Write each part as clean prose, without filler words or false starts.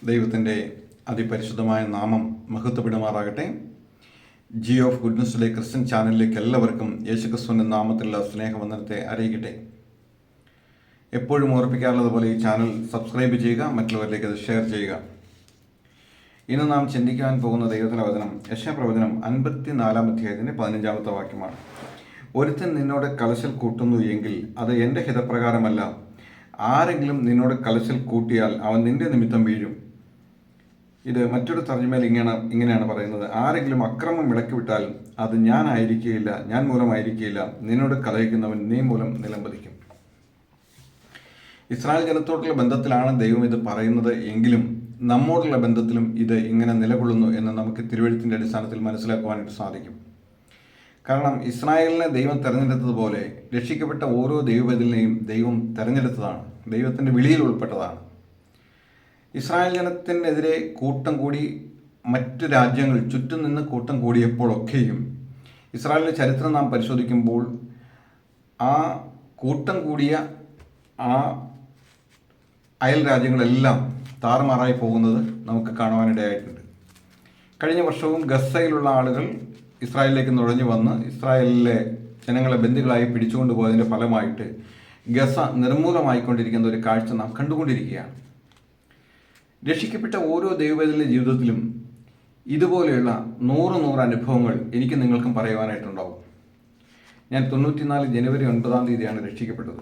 ദൈവത്തിൻ്റെ അതിപരിശുദ്ധമായ നാമം മഹത്വപ്പെടുമാറാകട്ടെ. G of ഗുഡ്നസ്സിലെ Christian ചാനലിലേക്ക് എല്ലാവർക്കും യേശുക്രിസ്തുവിൻ്റെ നാമത്തിലുള്ള സ്നേഹവന്ദനത്തെ അറിയിക്കട്ടെ. എപ്പോഴും ഓർപ്പിക്കാറുള്ളതുപോലെ ഈ ചാനൽ സബ്സ്ക്രൈബ് ചെയ്യുക, മറ്റുള്ളവരിലേക്ക് അത് ഷെയർ ചെയ്യുക. ഇന്ന് നാം ചിന്തിക്കാൻ പോകുന്ന ദൈവത്തിൻ്റെ വചനം യെശയ്യാപ്രവചനം 54 അധ്യായത്തിൻ്റെ 15 വാക്യമാണ്. ഒരുത്തൻ നിന്നോട് കലശൽ കൂട്ടുന്നു എങ്കിൽ അത് എൻ്റെ ഹിതപ്രകാരമല്ല. ആരെങ്കിലും നിന്നോട് കലശൽ കൂട്ടിയാൽ അവൻ നിന്റെ നിമിത്തം വീഴും. ഇത് മറ്റൊരു തർജ്ജമയിൽ ഇങ്ങനെയാണ് പറയുന്നത്: ആരെങ്കിലും അക്രമം ഇളക്കി വിട്ടാൽ അത് ഞാൻ മൂലമായിരിക്കുകയില്ല. നിന്നോട് കലഹിക്കുന്നവൻ നീ മൂലം നിലംപതിക്കും. ഇസ്രായേൽ ജനത്തോടുള്ള ബന്ധത്തിലാണ് ദൈവം ഇത് പറയുന്നത് എങ്കിലും നമ്മോടുള്ള ബന്ധത്തിലും ഇത് ഇങ്ങനെ നിലകൊള്ളുന്നു എന്ന് നമുക്ക് തിരുവെഴുത്തിൻ്റെ അടിസ്ഥാനത്തിൽ മനസ്സിലാക്കുവാനായിട്ട് സാധിക്കും. കാരണം ഇസ്രായേലിനെ ദൈവം തെരഞ്ഞെടുത്തതുപോലെ രക്ഷിക്കപ്പെട്ട ഓരോ ദൈവബദലിനെയും ദൈവം തെരഞ്ഞെടുത്തതാണ്, ദൈവത്തിൻ്റെ വിളിയിൽ ഉൾപ്പെട്ടതാണ്. ഇസ്രായേൽ ജനത്തിനെതിരെ കൂട്ടം കൂടി മറ്റു രാജ്യങ്ങൾ ചുറ്റും നിന്ന് കൂട്ടം കൂടിയപ്പോഴൊക്കെയും ഇസ്രായേലിൻ്റെ ചരിത്രം നാം പരിശോധിക്കുമ്പോൾ ആ കൂട്ടം കൂടിയ ആ അയൽ രാജ്യങ്ങളെല്ലാം താറുമാറായി പോകുന്നത് നമുക്ക് കാണുവാനിടയായിട്ടുണ്ട്. കഴിഞ്ഞ വർഷവും ഗസയിലുള്ള ആളുകൾ ഇസ്രായേലിലേക്ക് നുഴഞ്ഞു വന്ന് ഇസ്രായേലിലെ ജനങ്ങളെ ബന്ദികളായി പിടിച്ചുകൊണ്ട് പോയതിൻ്റെ ഫലമായിട്ട് ഗസ നിർമൂലമായിക്കൊണ്ടിരിക്കുന്ന ഒരു കാഴ്ച നാം കണ്ടുകൊണ്ടിരിക്കുകയാണ്. രക്ഷിക്കപ്പെട്ട ഓരോ ദൈവവേദനയുടെ ജീവിതത്തിലും ഇതുപോലെയുള്ള 100 അനുഭവങ്ങൾ എനിക്ക് നിങ്ങൾക്കും പറയുവാനായിട്ടുണ്ടാവും. ഞാൻ 94 ജനുവരി 9 രക്ഷിക്കപ്പെട്ടത്.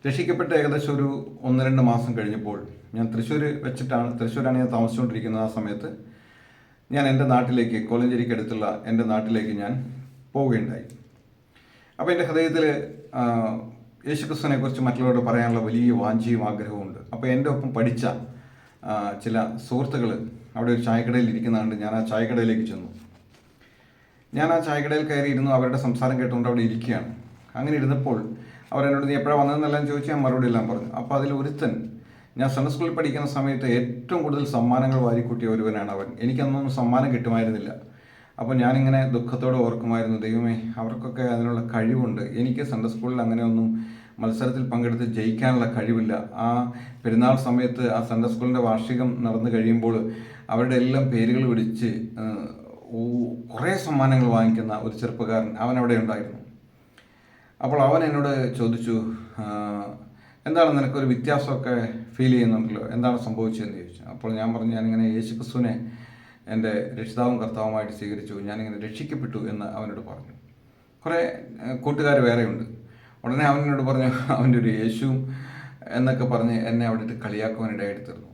രക്ഷിക്കപ്പെട്ട ഏകദേശം ഒരു 1-2 മാസം കഴിഞ്ഞപ്പോൾ ഞാൻ തൃശ്ശൂരാണ് ഞാൻ താമസിച്ചുകൊണ്ടിരിക്കുന്നത്. ആ സമയത്ത് ഞാൻ എൻ്റെ നാട്ടിലേക്ക്, കോലഞ്ചേരിക്ക് അടുത്തുള്ള എൻ്റെ നാട്ടിലേക്ക് ഞാൻ പോവുകയുണ്ടായി. അപ്പോൾ എൻ്റെ ഹൃദയത്തിൽ യേശുക്രിസ്തുവിനെക്കുറിച്ച് മറ്റുള്ളവരോട് പറയാനുള്ള വലിയ വാഞ്ചയും ആഗ്രഹമുണ്ട്. അപ്പോൾ എൻ്റെ ഒപ്പം പഠിച്ച ചില സുഹൃത്തുക്കൾ അവിടെ ഒരു ചായക്കടയിൽ ഇരിക്കുന്നതുകൊണ്ട് ഞാൻ ആ ചായക്കടയിലേക്ക് ചെന്നു. ഞാൻ ആ ചായക്കടയിൽ കയറിയിരുന്നു, അവരുടെ സംസാരം കേട്ടുകൊണ്ട് അവിടെ ഇരിക്കുകയാണ്. അങ്ങനെ ഇരുന്നപ്പോൾ അവരെന്നോട് നീ എപ്പോഴാണ് വന്നതെന്നെല്ലാം ചോദിച്ച് ഞാൻ മറുപടി എല്ലാം പറഞ്ഞു. അപ്പോൾ അതിൽ ഒരുത്തൻ, ഞാൻ സൺഡേ സ്കൂളിൽ പഠിക്കുന്ന സമയത്ത് ഏറ്റവും കൂടുതൽ സമ്മാനങ്ങൾ വാരിക്കൂട്ടിയ ഒരുവനാണ് അവൻ. എനിക്കന്നൊന്നും സമ്മാനം കിട്ടുമായിരുന്നില്ല. അപ്പോൾ ഞാനിങ്ങനെ ദുഃഖത്തോടെ ഓർക്കുമായിരുന്നു, ദൈവമേ അവർക്കൊക്കെ അതിനുള്ള കഴിവുണ്ട്, എനിക്ക് സൺഡേ സ്കൂളിൽ അങ്ങനെയൊന്നും മത്സരത്തിൽ പങ്കെടുത്ത് ജയിക്കാനുള്ള കഴിവില്ല. ആ പെരുന്നാൾ സമയത്ത് ആ സൺഡേ സ്കൂളിൻ്റെ വാർഷികം നടന്നു കഴിയുമ്പോൾ അവരുടെ എല്ലാം പേരുകൾ വിളിച്ച് കുറേ സമ്മാനങ്ങൾ വാങ്ങിക്കുന്ന ഒരു ചെറുപ്പക്കാരൻ അവൻ അവിടെ ഉണ്ടായിരുന്നു. അപ്പോൾ അവൻ എന്നോട് ചോദിച്ചു, എന്താണ് നിനക്കൊരു വ്യത്യാസമൊക്കെ ഫീൽ ചെയ്യുന്നുണ്ടല്ലോ, എന്താണ് സംഭവിച്ചതെന്ന് ചോദിച്ചു. അപ്പോൾ ഞാൻ പറഞ്ഞു, ഞാനിങ്ങനെ യേശുക്രിസ്തുവിനെ എൻ്റെ രക്ഷിതാവും കർത്താവുമായിട്ട് സ്വീകരിച്ചു, ഞാനിങ്ങനെ രക്ഷിക്കപ്പെട്ടു എന്ന് അവനോട് പറഞ്ഞു. കുറേ കൂട്ടുകാർ വേറെയുണ്ട്. ഉടനെ അവനോട് പറഞ്ഞു, അവൻ്റെ ഒരു യേശു എന്നൊക്കെ പറഞ്ഞ് എന്നെ അവിടെ ഇട്ട് കളിയാക്കുവാനിടയായിട്ട് തീർന്നു.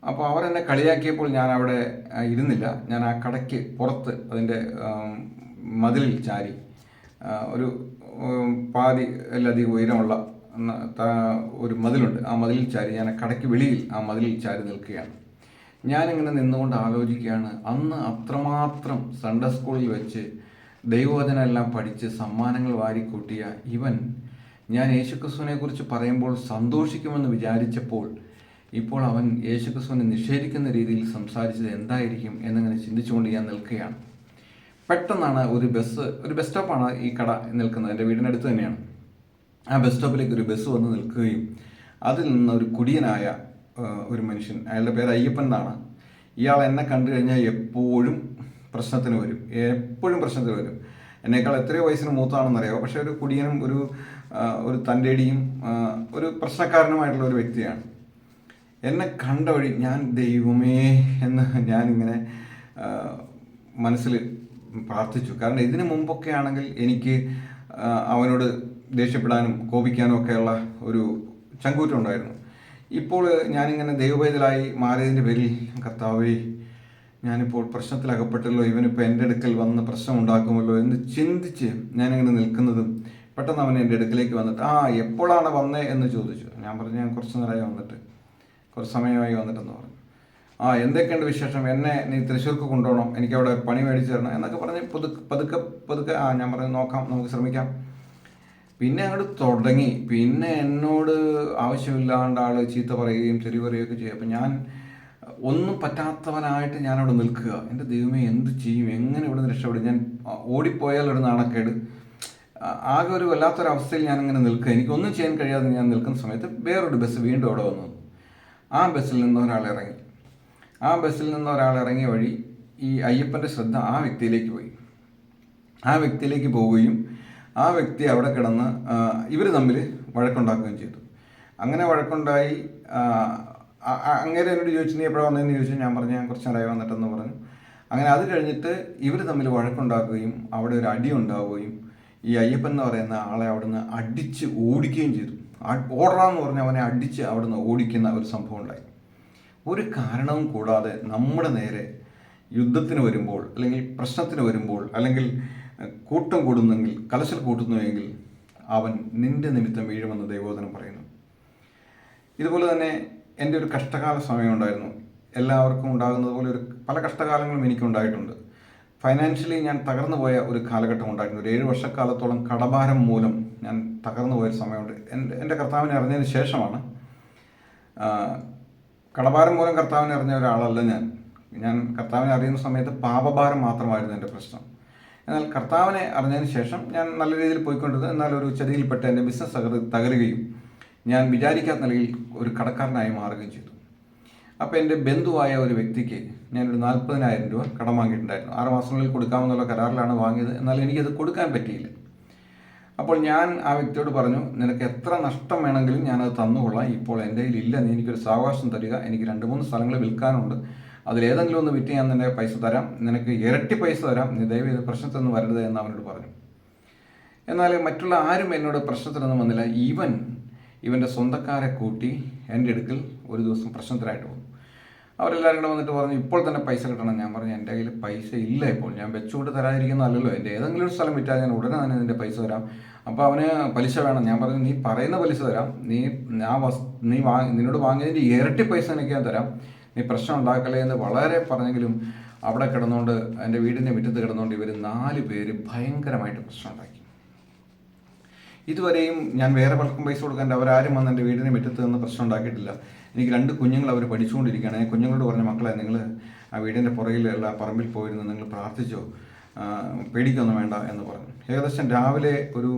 അപ്പോൾ അവരെന്നെ കളിയാക്കിയപ്പോൾ ഞാൻ അവിടെ ഇരുന്നില്ല. ഞാൻ ആ കടയ്ക്ക് പുറത്ത് അതിൻ്റെ മതിലിൽ ചാരി, ഒരു പാതിലധികം ഉയരമുള്ള ഒരു മതിലുണ്ട്, ആ മതിലിൽ ചാരി, ഞാൻ കടയ്ക്ക് വെളിയിൽ ആ മതിലിൽ ചാരി നിൽക്കുകയാണ്. ഞാനിങ്ങനെ നിന്നുകൊണ്ട് ആലോചിക്കുകയാണ്, അന്ന് അത്രമാത്രം സൺഡേ സ്കൂളിൽ വെച്ച് ദൈവവചനം എല്ലാം പഠിച്ച് സമ്മാനങ്ങൾ വാരിക്കൂട്ടിയ ഇവൻ ഞാൻ യേശുക്രിസ്തുവിനെ കുറിച്ച് പറയുമ്പോൾ സന്തോഷിക്കുമെന്ന് വിചാരിച്ചപ്പോൾ ഇപ്പോൾ അവൻ യേശുക്രിസ്തുവിനെ നിഷേധിക്കുന്ന രീതിയിൽ സംസാരിച്ചത് എന്തായിരിക്കും എന്നിങ്ങനെ ചിന്തിച്ചുകൊണ്ട് ഞാൻ നിൽക്കുകയാണ്. പെട്ടെന്നാണ് ഒരു ബസ് സ്റ്റോപ്പാണ് ഈ കട നിൽക്കുന്നത്, എൻ്റെ വീടിനടുത്ത് തന്നെയാണ്. ആ ബസ് സ്റ്റോപ്പിലേക്ക് ഒരു ബസ് വന്ന് നിൽക്കുകയും അതിൽ നിന്ന് ഒരു കുടിയനായ ഒരു മനുഷ്യൻ, അയാളുടെ പേര് അയ്യപ്പൻ എന്നാണ്. ഇയാൾ എന്നെ കണ്ടു കഴിഞ്ഞാൽ എപ്പോഴും പ്രശ്നത്തിന് വരും. എന്നേക്കാൾ എത്രയോ വയസ്സിന് മൂത്താണെന്നറിയാമോ, പക്ഷേ ഒരു കുടിയനും ഒരു തൻ്റെടിയും ഒരു പ്രശ്നക്കാരനുമായിട്ടുള്ള ഒരു വ്യക്തിയാണ്. എന്നെ കണ്ട വഴി ഞാൻ ദൈവമേ എന്ന് ഞാനിങ്ങനെ മനസ്സിൽ പ്രാർത്ഥിച്ചു. കാരണം ഇതിനു മുമ്പൊക്കെ ആണെങ്കിൽ എനിക്ക് അവനോട് ദേഷ്യപ്പെടാനും കോപിക്കാനും ഒക്കെയുള്ള ഒരു ചങ്കൂറ്റം ഉണ്ടായിരുന്നു. ഇപ്പോൾ ഞാനിങ്ങനെ ദൈവവേദലായി മാറിയതിൻ്റെ പേരിൽ കർത്താവേ ഞാനിപ്പോൾ പ്രശ്നത്തിലകപ്പെട്ടല്ലോ, ഇവനിപ്പോൾ എൻ്റെ അടുക്കൽ വന്ന് പ്രശ്നം ഉണ്ടാക്കുമല്ലോ എന്ന് ചിന്തിച്ച് ഞാനിങ്ങനെ നിൽക്കുന്നതും പെട്ടെന്ന് അവൻ എൻ്റെ അടുക്കലേക്ക് വന്നിട്ട് എപ്പോഴാണ് വന്നേ എന്ന് ചോദിച്ചു. ഞാൻ പറഞ്ഞു, ഞാൻ കുറച്ച് സമയമായി വന്നിട്ടെന്ന് പറഞ്ഞു. എന്തൊക്കെയുണ്ട് വിശേഷം, എന്നെ നീ തൃശ്ശൂർക്ക് കൊണ്ടുപോകണം, എനിക്കവിടെ പണി മേടിച്ചു തരണം എന്നൊക്കെ പറഞ്ഞ് പതുക്കെ ഞാൻ പറഞ്ഞു, നോക്കാം, നമുക്ക് ശ്രമിക്കാം. പിന്നെ അങ്ങോട്ട് തുടങ്ങി. പിന്നെ എന്നോട് ആവശ്യമില്ലാണ്ട് ആൾ ചീത്ത പറയുകയും തെറി പറയുകയൊക്കെ ചെയ്യും. അപ്പം ഞാൻ ഒന്നും പറ്റാത്തവനായിട്ട് ഞാനവിടെ നിൽക്കുക. എൻ്റെ ദൈവമേ എന്ത് ചെയ്യും, എങ്ങനെ ഇവിടെ നിന്ന് രക്ഷപ്പെടും, ഞാൻ ഓടിപ്പോയാൽ ഒരു നാണക്കേട്, ആകെ ഒരു വല്ലാത്തൊരവസ്ഥയിൽ ഞാനിങ്ങനെ നിൽക്കുക. എനിക്കൊന്നും ചെയ്യാൻ കഴിയാതെ ഞാൻ നിൽക്കുന്ന സമയത്ത് വേറൊരു ബസ് വീണ്ടും അവിടെ വന്നു. ആ ബസ്സിൽ നിന്ന് ഒരാൾ ഇറങ്ങി. ആ ബസ്സിൽ നിന്ന് ഒരാൾ ഇറങ്ങിയ വഴി ഈ അയ്യപ്പൻ്റെ ശ്രദ്ധ ആ വ്യക്തിയിലേക്ക് പോയി. ആ വ്യക്തിയിലേക്ക് പോവുകയും ആ വ്യക്തി അവിടെ കിടന്ന് ഇവർ തമ്മിൽ വഴക്കുണ്ടാക്കുകയും ചെയ്തു. അങ്ങനെ വഴക്കുണ്ടായി. അങ്ങനെ എന്നോട് ചോദിച്ചു, നീ എപ്പോഴാണ് വന്നതെന്ന് ചോദിച്ചു. ഞാൻ പറഞ്ഞു, ഞാൻ കുറച്ച് നേരമായി വന്നിട്ടെന്ന് പറഞ്ഞു. അങ്ങനെ അത് കഴിഞ്ഞിട്ട് ഇവർ തമ്മിൽ വഴക്കുണ്ടാക്കുകയും അവിടെ ഒരു അടി ഉണ്ടാവുകയും ഈ അയ്യപ്പൻ എന്ന് പറയുന്ന ആളെ അവിടുന്ന് അടിച്ച് ഓടിക്കുകയും ചെയ്തു. ഓടാന്ന് പറഞ്ഞ് അവനെ അടിച്ച് അവിടുന്ന് ഓടിക്കുന്ന ഒരു സംഭവം ഉണ്ടായി. ഒരു കാരണവും കൂടാതെ നമ്മുടെ നേരെ യുദ്ധത്തിന് വരുമ്പോൾ, അല്ലെങ്കിൽ പ്രശ്നത്തിന് വരുമ്പോൾ, അല്ലെങ്കിൽ കൂട്ടം കൂടുന്നെങ്കിൽ, കലശൽ കൂട്ടുന്നുവെങ്കിൽ അവൻ നിന്റെ നിമിത്തം വീഴുമെന്ന് ദൈവവചനം പറയുന്നു. ഇതുപോലെ തന്നെ എൻ്റെ ഒരു കഷ്ടകാല സമയമുണ്ടായിരുന്നു. എല്ലാവർക്കും ഉണ്ടാകുന്നത് പോലെ പല കഷ്ടകാലങ്ങളും എനിക്കുണ്ടായിട്ടുണ്ട്. ഫൈനാൻഷ്യലി ഞാൻ തകർന്നു പോയ ഒരു കാലഘട്ടം ഉണ്ടായിരുന്നു. ഒരു 7 വർഷക്കാലത്തോളം കടഭാരം മൂലം ഞാൻ തകർന്നു പോയൊരു സമയമുണ്ട്. എൻ്റെ കർത്താവിനെ അറിഞ്ഞതിന് ശേഷമാണ്. കടഭാരം മൂലം കർത്താവിനെ അറിഞ്ഞ ഒരാളല്ല ഞാൻ കർത്താവിനെ അറിയുന്ന സമയത്ത് പാപഭാരം മാത്രമായിരുന്നു എൻ്റെ പ്രശ്നം. എന്നാൽ കർത്താവിനെ അറിഞ്ഞതിന് ശേഷം ഞാൻ നല്ല രീതിയിൽ പോയിക്കൊണ്ടിരുന്നു. എന്നാൽ ഒരു ചതിയിൽപ്പെട്ട് എൻ്റെ ബിസിനസ് തകരുകയും ഞാൻ വിചാരിക്കാത്ത നിലയിൽ ഒരു കടക്കാരനായി മാറുകയും ചെയ്തു. അപ്പോൾ എൻ്റെ ബന്ധുവായ ഒരു വ്യക്തിക്ക് ഞാനൊരു 40,000 രൂപ കടം വാങ്ങിയിട്ടുണ്ടായിരുന്നു. 6 മാസങ്ങളിൽ കൊടുക്കാമെന്നുള്ള കരാറിലാണ് വാങ്ങിയത്. എന്നാൽ എനിക്കത് കൊടുക്കാൻ പറ്റിയില്ല. അപ്പോൾ ഞാൻ ആ വ്യക്തിയോട് പറഞ്ഞു, നിനക്ക് എത്ര നഷ്ടം വേണമെങ്കിലും ഞാനത് തന്നുകൊള്ളാം. ഇപ്പോൾ എൻ്റെ കയ്യിലില്ല, നീ എനിക്കൊരു സാവകാശം തരിക. എനിക്ക് 2-3 സ്ഥലങ്ങൾ വിൽക്കാനുണ്ട്. അതിലേതെങ്കിലും ഒന്ന് വിറ്റ് ഞാൻ നിന്റെ പൈസ തരാം. നിനക്ക് ഇരട്ടി പൈസ തരാം. നീ ദയവേത് പ്രശ്നത്തിനൊന്നും വരരുത് എന്ന് അവനോട് പറഞ്ഞു. എന്നാൽ മറ്റുള്ള ആരും എന്നോട് പ്രശ്നത്തിനൊന്നും വന്നില്ല. ഇവൻ്റെ സ്വന്തക്കാരെ കൂട്ടി എൻ്റെ അടുക്കൽ ഒരു ദിവസം പ്രശ്നത്തിലായിട്ട് വന്നു. അവരെല്ലാവരും കൂടെ വന്നിട്ട് പറഞ്ഞു, ഇപ്പോൾ തന്നെ പൈസ കിട്ടണം. ഞാൻ പറഞ്ഞു, എൻ്റെ കയ്യിൽ പൈസ ഇല്ല ഇപ്പോൾ. ഞാൻ വെച്ചുകൊണ്ട് തരാതിരിക്കുന്നതല്ലല്ലോ. എൻ്റെ ഏതെങ്കിലും ഒരു സ്ഥലം വിറ്റാൽ ഞാൻ ഉടനെ തന്നെ നിൻ്റെ പൈസ തരാം. അപ്പോൾ അവന് പലിശ വേണം. ഞാൻ പറഞ്ഞു, നീ പറയുന്ന പലിശ തരാം. നിന്നോട് വാങ്ങിയതിൻ്റെ ഇരട്ടി പൈസ എനിക്ക് ഞാൻ തരാം. നീ പ്രശ്നം ഉണ്ടാക്കലേ എന്ന് വളരെ പറഞ്ഞെങ്കിലും അവിടെ കിടന്നുകൊണ്ട്, എൻ്റെ വീടിൻ്റെ മുറ്റത്ത് കിടന്നുകൊണ്ട് ഇവർ 4 പേര് ഭയങ്കരമായിട്ട് പ്രശ്നം ഉണ്ടാക്കി. ഇതുവരെയും ഞാൻ വേറെ പലർക്കും പൈസ കൊടുക്കാണ്ട് അവരാരും വന്ന് എൻ്റെ വീടിൻ്റെ മുറ്റത്ത് നിന്ന് പ്രശ്നം ഉണ്ടാക്കിയിട്ടില്ല. എനിക്ക് 2 കുഞ്ഞുങ്ങൾ അവർ പഠിച്ചുകൊണ്ടിരിക്കുകയാണ്. ഞാൻ കുഞ്ഞുങ്ങളോട് പറഞ്ഞ, മക്കളെ, നിങ്ങൾ ആ വീടിൻ്റെ പുറകിലുള്ള പറമ്പിൽ പോയിരുന്ന് നിങ്ങൾ പ്രാർത്ഥിച്ചോ, പേടിക്കൊന്നും വേണ്ട എന്ന് പറഞ്ഞു. ഏകദേശം രാവിലെ ഒരു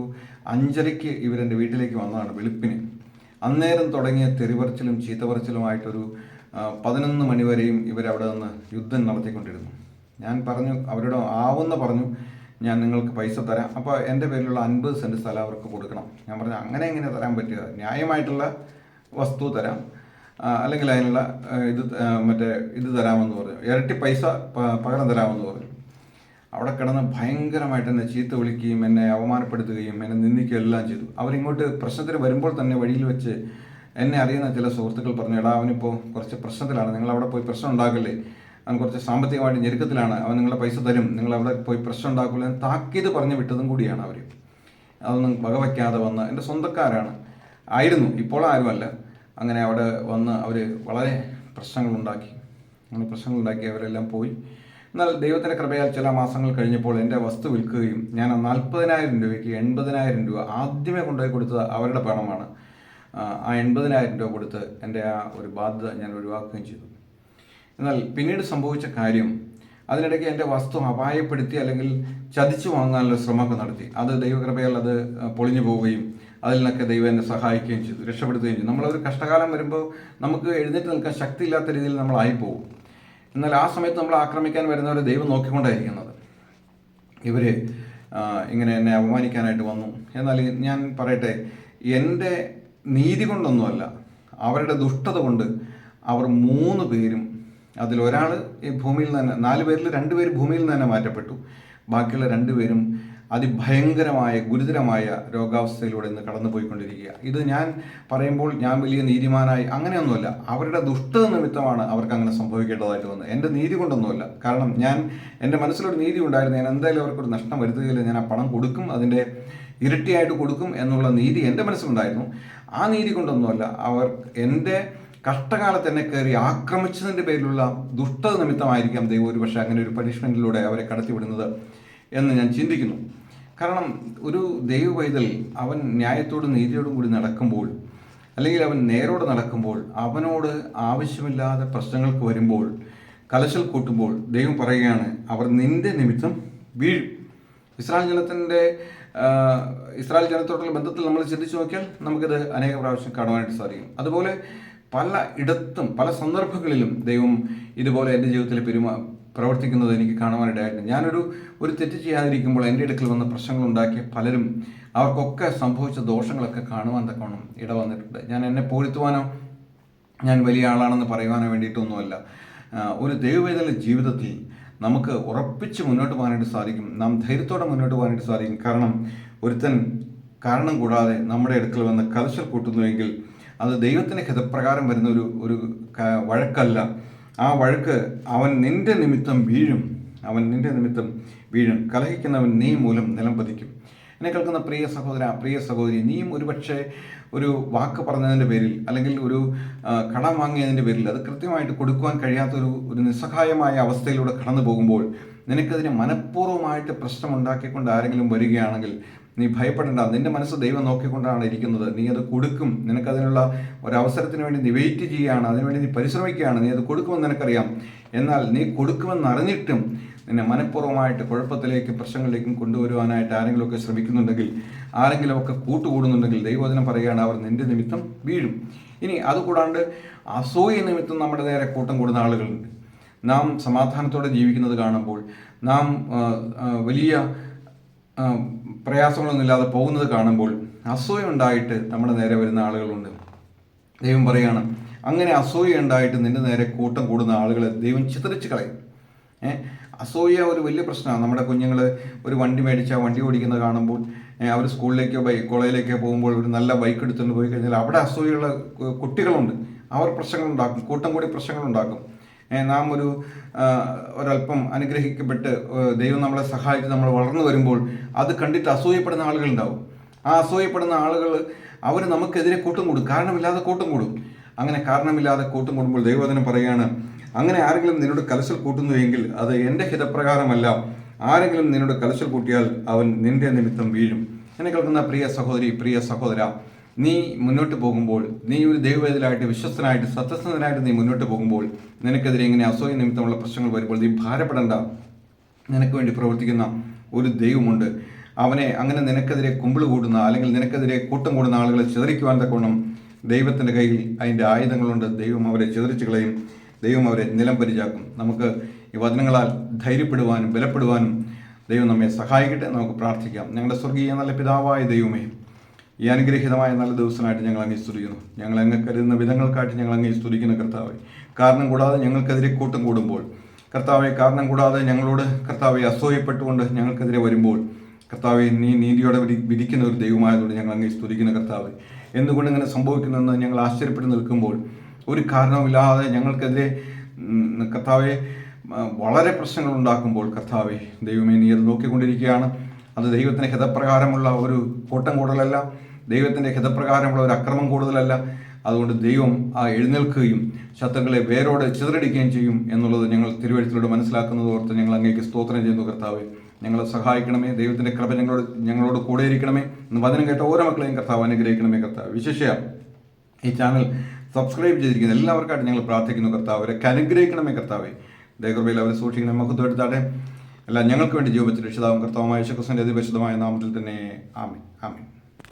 5:30 ഇവരെൻ്റെ വീട്ടിലേക്ക് വന്നതാണ് വെളുപ്പിന്. അന്നേരം തുടങ്ങിയ തെറിപറച്ചിലും ചീത്തപറച്ചിലുമായിട്ടൊരു 11 മണി വരെയും ഇവരവിടെ നിന്ന് യുദ്ധം നടത്തിക്കൊണ്ടിരുന്നു. ഞാൻ പറഞ്ഞു, അവരോട് പറഞ്ഞു, ഞാൻ നിങ്ങൾക്ക് പൈസ തരാം. അപ്പോൾ എൻ്റെ പേരിലുള്ള 50 സെൻറ്റ് സ്ഥലം അവർക്ക് കൊടുക്കണം. ഞാൻ പറഞ്ഞു, അങ്ങനെ എങ്ങനെ തരാൻ പറ്റുക? ന്യായമായിട്ടുള്ള വസ്തു തരാം, അല്ലെങ്കിൽ അതിനുള്ള ഇത് തരാമെന്ന് പറഞ്ഞു. ഇരട്ടി പൈസ പകരം തരാമെന്ന് പറഞ്ഞു. അവിടെ കിടന്ന് ഭയങ്കരമായിട്ട് എന്നെ ചീത്ത വിളിക്കുകയും എന്നെ അവമാനപ്പെടുത്തുകയും എന്നെ നിന്ദിക്കുകയും എല്ലാം ചെയ്തു. അവരിങ്ങോട്ട് പ്രശ്നത്തിന് വരുമ്പോൾ തന്നെ വഴിയിൽ വെച്ച് എന്നെ അറിയുന്ന ചില സുഹൃത്തുക്കൾ പറഞ്ഞു, എടാ, അവനിപ്പോൾ കുറച്ച് പ്രശ്നത്തിലാണ്, നിങ്ങൾ അവിടെ പോയി പ്രശ്നം ഉണ്ടാക്കല്ലേ, അവൻ കുറച്ച് സാമ്പത്തികമായിട്ട് ഞെരുക്കത്തിലാണ്, അവൻ നിങ്ങളെ പൈസ തരും, നിങ്ങൾ അവിടെ പോയി പ്രശ്നം ഉണ്ടാക്കില്ല എന്ന് താക്കീത് പറഞ്ഞു വിട്ടതും കൂടിയാണ് അവർ. അതൊന്നും വകവയ്ക്കാതെ വന്ന് എൻ്റെ സ്വന്തക്കാരാണ് ആയിരുന്നു, ഇപ്പോൾ ആരുമല്ല. അങ്ങനെ അവിടെ വന്ന് അവർ വളരെ പ്രശ്നങ്ങളുണ്ടാക്കി. അവരെല്ലാം പോയി. എന്നാൽ ദൈവത്തിൻ്റെ കൃപയാൽ ചില മാസങ്ങൾ കഴിഞ്ഞപ്പോൾ എൻ്റെ വസ്തു വിൽക്കുകയും ഞാൻ 40,000 രൂപയ്ക്ക് 80,000 രൂപ ആദ്യമേ കൊണ്ടുപോയി കൊടുത്തത് അവരുടെ പണമാണ്. ആ 80,000 രൂപ കൊടുത്ത് എൻ്റെ ആ ഒരു ബാധ്യത ഞാൻ ഒഴിവാക്കുകയും ചെയ്തു. എന്നാൽ പിന്നീട് സംഭവിച്ച കാര്യം, അതിനിടയ്ക്ക് എൻ്റെ വസ്തു അപായപ്പെടുത്തി അല്ലെങ്കിൽ ചതിച്ചു വാങ്ങാനുള്ള ശ്രമമൊക്കെ നടത്തി. അത് ദൈവകൃപയാൽ അത് പൊളിഞ്ഞു പോവുകയും അതിൽ നിന്നൊക്കെ ദൈവം എന്നെ സഹായിക്കുകയും ചെയ്തു, രക്ഷപ്പെടുത്തുകയും ചെയ്തു. നമ്മളൊരു കഷ്ടകാലം വരുമ്പോൾ നമുക്ക് എഴുന്നേറ്റ് നിൽക്കാൻ ശക്തിയില്ലാത്ത രീതിയിൽ നമ്മളായിപ്പോകും. എന്നാൽ ആ സമയത്ത് നമ്മൾ ആക്രമിക്കാൻ വരുന്നവരെ ദൈവം നോക്കിക്കൊണ്ടായിരിക്കുന്നത്. ഇവർ ഇങ്ങനെ എന്നെ അപമാനിക്കാനായിട്ട് വന്നു. എന്നാൽ ഞാൻ പറയട്ടെ, എൻ്റെ നീതി കൊണ്ടൊന്നുമല്ല, അവരുടെ ദുഷ്ടത കൊണ്ട് അവർ 3 പേരും, അതിലൊരാൾ ഈ ഭൂമിയിൽ നിന്ന് തന്നെ, 4 പേരിൽ 2 പേര് ഭൂമിയിൽ നിന്ന് തന്നെ മാറ്റപ്പെട്ടു. ബാക്കിയുള്ള 2 പേരും അതിഭയങ്കരമായ ഗുരുതരമായ രോഗാവസ്ഥയിലൂടെ ഇന്ന് കടന്നു പോയിക്കൊണ്ടിരിക്കുക. ഇത് ഞാൻ പറയുമ്പോൾ ഞാൻ വലിയ നീതിമാനായി അങ്ങനെയൊന്നുമല്ല, അവരുടെ ദുഷ്ടത നിമിത്തമാണ് അവർക്ക് അങ്ങനെ സംഭവിക്കേണ്ടതായിട്ട് വന്നത്. എൻ്റെ നീതി കൊണ്ടൊന്നുമല്ല. കാരണം എൻ്റെ മനസ്സിലൊരു നീതി ഉണ്ടായിരുന്നു, ഞാൻ എന്തായാലും അവർക്കൊരു നഷ്ടം വരുത്തുകയില്ല, ഞാൻ ആ പണം കൊടുക്കും, അതിൻ്റെ ഇരട്ടിയായിട്ട് കൊടുക്കും എന്നുള്ള നീതി എൻ്റെ മനസ്സിലുണ്ടായിരുന്നു. ആ നീതി കൊണ്ടൊന്നുമല്ല, അവർ എൻ്റെ കഷ്ടകാലത്ത് എന്നെ കയറി ആക്രമിച്ചതിൻ്റെ പേരിലുള്ള ദുഷ്ടത നിമിത്തമായിരിക്കാം ദൈവം ഒരുപക്ഷെ അങ്ങനെ ഒരു പണിഷ്മെൻറ്റിലൂടെ അവരെ കടത്തിവിടുന്നത് എന്ന് ഞാൻ ചിന്തിക്കുന്നു. കാരണം ഒരു ദൈവ പൈതൽ അവൻ ന്യായത്തോടും നീതിയോടും കൂടി നടക്കുമ്പോൾ, അല്ലെങ്കിൽ അവൻ നേരോട് നടക്കുമ്പോൾ, അവനോട് ആവശ്യമില്ലാതെ പ്രശ്നങ്ങൾക്ക് വരുമ്പോൾ, കലശൽ കൂട്ടുമ്പോൾ ദൈവം പറയുകയാണ്, അവർ നിന്റെ നിമിത്തം വീഴും. ഇസ്രായേൽ ജനത്തോടുള്ള ബന്ധത്തിൽ നമ്മൾ ചിന്തിച്ചു നോക്കിയാൽ നമുക്കിത് അനേക പ്രാവശ്യം കാണുവാനായിട്ട് സാധിക്കും. അതുപോലെ പല ഇടത്തും പല സന്ദർഭങ്ങളിലും ദൈവം ഇതുപോലെ എൻ്റെ ജീവിതത്തിൽ പ്രവർത്തിക്കുന്നത് എനിക്ക് കാണുവാനിടയായിട്ടുണ്ട്. ഞാനൊരു തെറ്റ് ചെയ്യാതിരിക്കുമ്പോൾ എൻ്റെ അടുക്കൽ വന്ന പ്രശ്നങ്ങളുണ്ടാക്കിയ പലരും അവർക്കൊക്കെ സംഭവിച്ച ദോഷങ്ങളൊക്കെ കാണുവാൻ തക്കവണ്ണം ഇടവന്നിട്ടുണ്ട്. ഞാൻ എന്നെ പോഴ്ത്തുവാനോ ഞാൻ വലിയ ആളാണെന്ന് പറയുവാനോ വേണ്ടിയിട്ടൊന്നുമല്ല. ഒരു ദൈവവേദന ജീവിതത്തിൽ നമുക്ക് ഉറപ്പിച്ച് മുന്നോട്ട് പോകാനായിട്ട് സാധിക്കും. നാം ധൈര്യത്തോടെ മുന്നോട്ട് പോകാനായിട്ട് സാധിക്കും. കാരണം ഒരുത്തൻ കാരണം കൂടാതെ നമ്മുടെ അടുക്കൽ വന്ന് കലശൽ കൂട്ടുന്നുവെങ്കിൽ അത് ദൈവത്തിൻ്റെ ഹിതപ്രകാരം വരുന്ന ഒരു വഴക്കല്ല. ആ വഴക്ക് അവൻ നിന്റെ നിമിത്തം വീഴും. കലഹിക്കുന്നവൻ നീ മൂലം നിലം പതിക്കും. എന്നെ കേൾക്കുന്ന പ്രിയ സഹോദര, പ്രിയ സഹോദരി, നീയും ഒരുപക്ഷെ ഒരു വാക്ക് പറഞ്ഞതിൻ്റെ പേരിൽ അല്ലെങ്കിൽ ഒരു കടം വാങ്ങിയതിൻ്റെ പേരിൽ അത് കൃത്യമായിട്ട് കൊടുക്കുവാൻ കഴിയാത്തൊരു നിസ്സഹായമായ അവസ്ഥയിലൂടെ കടന്നു പോകുമ്പോൾ നിനക്കതിന് മനഃപൂർവ്വമായിട്ട് പ്രശ്നമുണ്ടാക്കിക്കൊണ്ട് ആരെങ്കിലും വരികയാണെങ്കിൽ നീ ഭയപ്പെടേണ്ട. നിന്റെ മനസ്സ് ദൈവം നോക്കിക്കൊണ്ടാണ് ഇരിക്കുന്നത്. നീ അത് കൊടുക്കും. നിനക്കതിനുള്ള ഒരവസരത്തിന് വേണ്ടി നീ വെയിറ്റ് ചെയ്യുകയാണ്, അതിനുവേണ്ടി നീ പരിശ്രമിക്കുകയാണ്. നീ അത് കൊടുക്കുമെന്ന് നിനക്കറിയാം. എന്നാൽ നീ കൊടുക്കുമെന്ന് അറിഞ്ഞിട്ടും നിന്നെ മനഃപൂർവ്വമായിട്ട് കുഴപ്പത്തിലേക്കും പ്രശ്നങ്ങളിലേക്കും കൊണ്ടുവരുവാനായിട്ട് ആരെങ്കിലുമൊക്കെ ശ്രമിക്കുന്നുണ്ടെങ്കിൽ, ആരെങ്കിലുമൊക്കെ കൂട്ടുകൂടുന്നുണ്ടെങ്കിൽ ദൈവവചനം പറയുകയാണ് അവർ നിന്റെ നിമിത്തം വീഴും. ഇനി അതുകൂടാണ്ട് അസൂയ നിമിത്തം നമ്മുടെ നേരെ കൂട്ടം കൂടുന്ന ആളുകളുണ്ട്. നാം സമാധാനത്തോടെ ജീവിക്കുന്നത് കാണുമ്പോൾ, നാം വലിയ പ്രയാസങ്ങളൊന്നുമില്ലാതെ പോകുന്നത് കാണുമ്പോൾ അസൂയ ഉണ്ടായിട്ട് നമ്മുടെ നേരെ വരുന്ന ആളുകളുണ്ട്. ദൈവം പറയുകയാണ് അങ്ങനെ അസൂയ ഉണ്ടായിട്ട് നിന്റെ നേരെ കൂട്ടം കൂടുന്ന ആളുകളെ ദൈവം ചിതറിച്ച് കളയും. അസൂയ ഒരു വലിയ പ്രശ്നമാണ്. നമ്മുടെ കുഞ്ഞുങ്ങൾ ഒരു വണ്ടി മേടിച്ചാൽ വണ്ടി ഓടിക്കുന്നത് കാണുമ്പോൾ, അവർ സ്കൂളിലേക്കോ കോളേജിലേക്കോ പോകുമ്പോൾ ഒരു നല്ല ബൈക്ക് എടുത്തുകൊണ്ട് പോയി കഴിഞ്ഞാൽ അവിടെ അസൂയുള്ള കുട്ടികളുണ്ട്. അവർ പ്രശ്നങ്ങളുണ്ടാക്കും, കൂട്ടം കൂടി പ്രശ്നങ്ങളുണ്ടാക്കും. നാം ഒരല്പം അനുഗ്രഹിക്കപ്പെട്ട് ദൈവം നമ്മളെ സഹായിച്ച് നമ്മൾ വളർന്നു വരുമ്പോൾ അത് കണ്ടിട്ട് അസൂയപ്പെടുന്ന ആളുകളുണ്ടാവും. ആ അസൂയപ്പെടുന്ന ആളുകൾ അവർ നമുക്കെതിരെ കൂട്ടം കൂടും, കാരണമില്ലാതെ കൂട്ടം കൂടും. അങ്ങനെ കാരണമില്ലാതെ കൂട്ടം കൂടുമ്പോൾ ദൈവവചനം പറയുകയാണ് അങ്ങനെ ആരെങ്കിലും നിന്നോട് കലശൽ കൂട്ടുന്നുവെങ്കിൽ അത് എൻ്റെ ഹിതപ്രകാരമല്ല. ആരെങ്കിലും നിന്നോട് കലശൽ കൂട്ടിയാൽ അവൻ നിന്റെ നിമിത്തം വീഴും. എന്നെ കേൾക്കുന്ന പ്രിയ സഹോദരി, പ്രിയ സഹോദര, നീ മുന്നോട്ട് പോകുമ്പോൾ, നീ ഒരു ദൈവവേദനായിട്ട് വിശ്വസ്തനായിട്ട് സത്യസന്ധനായിട്ട് നീ മുന്നോട്ട് പോകുമ്പോൾ നിനക്കെതിരെ ഇങ്ങനെ അസൂയ നിമിത്തമുള്ള പ്രശ്നങ്ങൾ വരുമ്പോൾ നീ ഭാരപ്പെടേണ്ട. നിനക്ക് വേണ്ടി പ്രവർത്തിക്കുന്ന ഒരു ദൈവമുണ്ട്. അവനെ അങ്ങനെ നിനക്കെതിരെ കുമ്പിൾ കൂടുന്ന അല്ലെങ്കിൽ നിനക്കെതിരെ കൂട്ടം കൂടുന്ന ആളുകളെ ചിതറിക്കുവാൻ തക്കവണ്ണം ദൈവത്തിൻ്റെ കയ്യിൽ അതിൻ്റെ ആയുധങ്ങളുണ്ട്. ദൈവം അവരെ ചിതറിച്ച് കളയും. ദൈവം അവരെ നിലം പരിചാക്കും. നമുക്ക് ഈ വചനങ്ങളാൽ ധൈര്യപ്പെടുവാനും ബലപ്പെടുവാനും ദൈവം നമ്മെ സഹായിക്കട്ടെ. നമുക്ക് പ്രാർത്ഥിക്കാം. ഞങ്ങളുടെ സ്വർഗീയ നല്ല പിതാവായ ദൈവമേ, ഈ അനുഗ്രഹീതമായ നല്ല ദിവസമായിട്ട് ഞങ്ങൾ അങ്ങേ സ്തുതിക്കുന്നു. ഞങ്ങൾ അങ്ങ് കരുതുന്ന വിധങ്ങൾക്കായിട്ട് ഞങ്ങൾ അങ്ങേ സ്തുതിക്കുന്ന കർത്താവെ. കാരണം കൂടാതെ ഞങ്ങൾക്കെതിരെ കൂട്ടം കൂടുമ്പോൾ കർത്താവെ, കാരണം കൂടാതെ ഞങ്ങളോട് കർത്താവെ അസൂയപ്പെട്ടുകൊണ്ട് ഞങ്ങൾക്കെതിരെ വരുമ്പോൾ കർത്താവെ, നീ നീതിയോടെ വിധിക്കുന്ന ഒരു ദൈവമായതുകൊണ്ട് ഞങ്ങൾ അങ്ങേ സ്തുതിക്കുന്ന കർത്താവെ. എന്തുകൊണ്ട് ഇങ്ങനെ സംഭവിക്കുന്നുവെന്ന് ഞങ്ങൾ ആശ്ചര്യപ്പെട്ട് നിൽക്കുമ്പോൾ ഒരു കാരണവുമില്ലാതെ ഞങ്ങൾക്കെതിരെ കർത്താവെ വളരെ പ്രശ്നങ്ങൾ ഉണ്ടാക്കുമ്പോൾ കർത്താവെ ദൈവമേ, നീ അത് നോക്കിക്കൊണ്ടിരിക്കുകയാണ്. അത് ദൈവത്തിൻ്റെ ഹിതപ്രകാരമുള്ള ഒരു കൂട്ടം കൂടുതലല്ല, ദൈവത്തിൻ്റെ ഹിതപ്രകാരമുള്ള ഒരു അക്രമം കൂടുതലല്ല. അതുകൊണ്ട് ദൈവം എഴുന്നേൽക്കുകയും ശത്രുക്കളെ വേരോടെ ചിതറടിക്കുകയും ചെയ്യും എന്നുള്ളത് ഞങ്ങൾ തിരുവഴുത്തിലൂടെ മനസ്സിലാക്കുന്നത് ഓർത്ത് ഞങ്ങൾ അങ്ങേക്ക് സ്തോത്രം ചെയ്യുന്നു കർത്താവെ. ഞങ്ങളെ സഹായിക്കണമേ. ദൈവത്തിൻ്റെ കൃപ ഞങ്ങളോട് കൂടെ ഇരിക്കണമേ. ഇന്ന് വചനം കേട്ട ഓരോ മക്കളെയും കർത്താവ് അനുഗ്രഹിക്കണമേ കർത്താവ്. വിശേഷിച്ച് ഈ ചാനൽ സബ്സ്ക്രൈബ് ചെയ്തിരിക്കുന്ന എല്ലാവർക്കായിട്ട് ഞങ്ങൾ പ്രാർത്ഥിക്കുന്നു കർത്താവ്. അവരൊക്കെ അനുഗ്രഹിക്കണമേ കർത്താവെ. ദൈവകൃപയിൽ അവരെ സൂക്ഷിക്കണമേ. മഹത്വമെടുത്താട്ടെ. എല്ലാം ഞങ്ങൾക്ക് വേണ്ടി ജീവിതത്തിൽ രക്ഷിതാവും കർത്താവുമായ യേശുക്രിസ്തുവിന്റെ അതിപരിശുദ്ധമായ നാമത്തിൽ തന്നെ ആമേൻ. ആമേൻ.